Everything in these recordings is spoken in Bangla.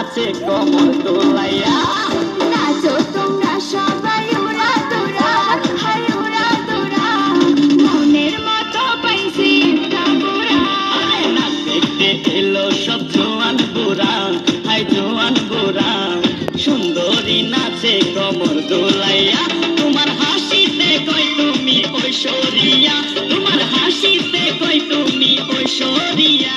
নাচে কমর দোলাইয়া। নাচো তোমরা সবাই উড়া দুরা, হাই উড়া দুরা, মনের মতো পাইছি একটা বুড়া। নাচ দেখতে এলো সব জোয়ান বুড়া, হাই জোয়ান বুড়া, সুন্দরী নাচে কমর দোলাইয়া। তোমার হাসিতে কই তুমি ঐশ্বরিয়া, তোমার হাসিতে কই তুমি ঐশ্বরিয়া।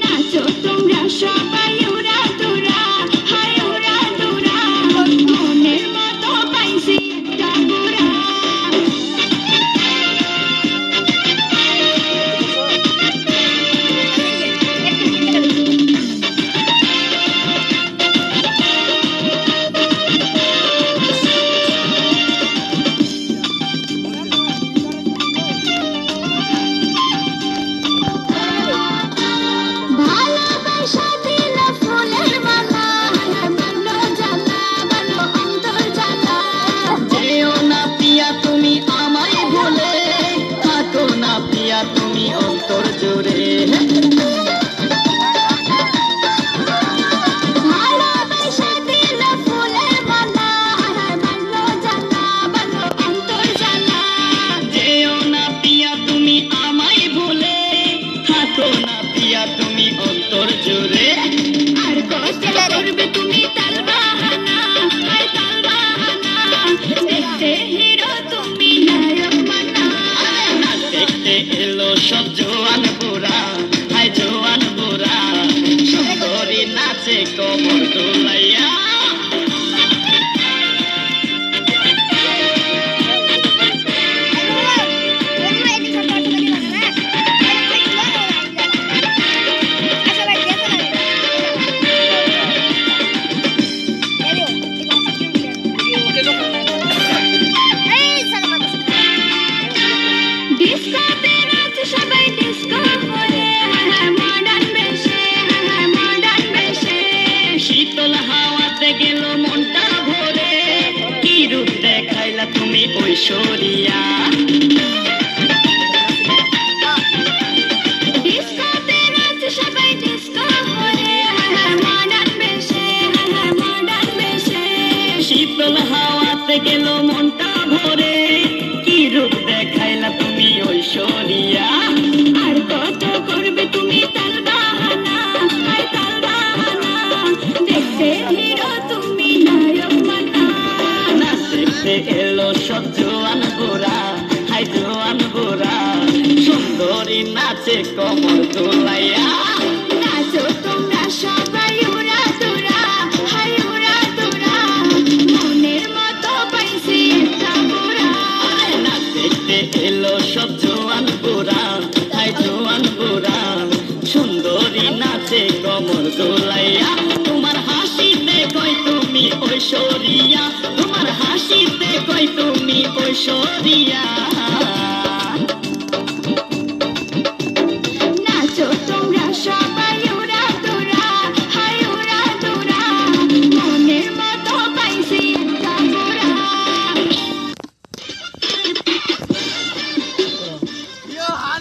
নাচো তোমরা সবাই উড়া দুরা, হাই উড়া দুরা, মনের মতো পাইছি একটা বুড়া। ভালোবাসা দিল ফুলের মালা, বানো জ্বালা, বানো অন্তর জ্বালা। যেও না পিয়া তুমি আমায় ভুলে, থাকো না পিয়া তুমি অন্তর জুড়ে। ভালোবাসা দিল ফুলের মালা, বানো জ্বালা, বানো অন্তর জ্বালা। যেও না পিয়া তুমি আমায় ভুলে, থাকো না পিয়া তুমি অন্তর জুড়ে। আর কষ্ট করবে তুমি তাল বাহানা, হায় তাল বাহানা, দেখতে হিরো তুমি নায়ক মানা। নাচ দেখতে এলো সব জোয়ান বুড়া, হাই জোয়ান বুড়া, সুন্দরী নাচে কমর দোলাইয়া। ডিস্কোতে নাচে সবাই ডিস্কো করে, মডার্ন বেশে, মডার্ন বেশে। শীতল হাওয়াতে গেল মনটা ভরে, কি রূপ দেখাইলা তুমি ঐশ্বরিয়া। ডিস্কোতে নাচে সবাই ডিস্কো করে, মডার্ন বেশে, মডার্ন বেশে। শীতল হাওয়াতে গেল মনটা ভরে, কি রূপ দেখাইলা তুমি ঐশ্বরিয়া। আর কত করবে তুমি তাল বাহানা, হায় তাল বাহানা, দেখতে হিরো তুমি নায়ক মানা। নাচ দেখতে এলো সব জোয়ান বুড়া, হাই জোয়ান বুড়া, সুন্দরী নাচে কমর দোলাইয়া। নাচো তোমরা সবাই উড়া দুরা, হাই উড়া দুরা, মনের মতো পাইছি একটা বুড়া। নাচ দেখতে এলো সব জোয়ান বুড়া, হাই জোয়ান বুড়া, সুন্দরী নাচে কমর দোলাইয়া। তোমার হাসিতে কই তুমি ঐশ্বরিয়া, তোমার হাসিতে কই তুমি ঐশ্বরিয়া।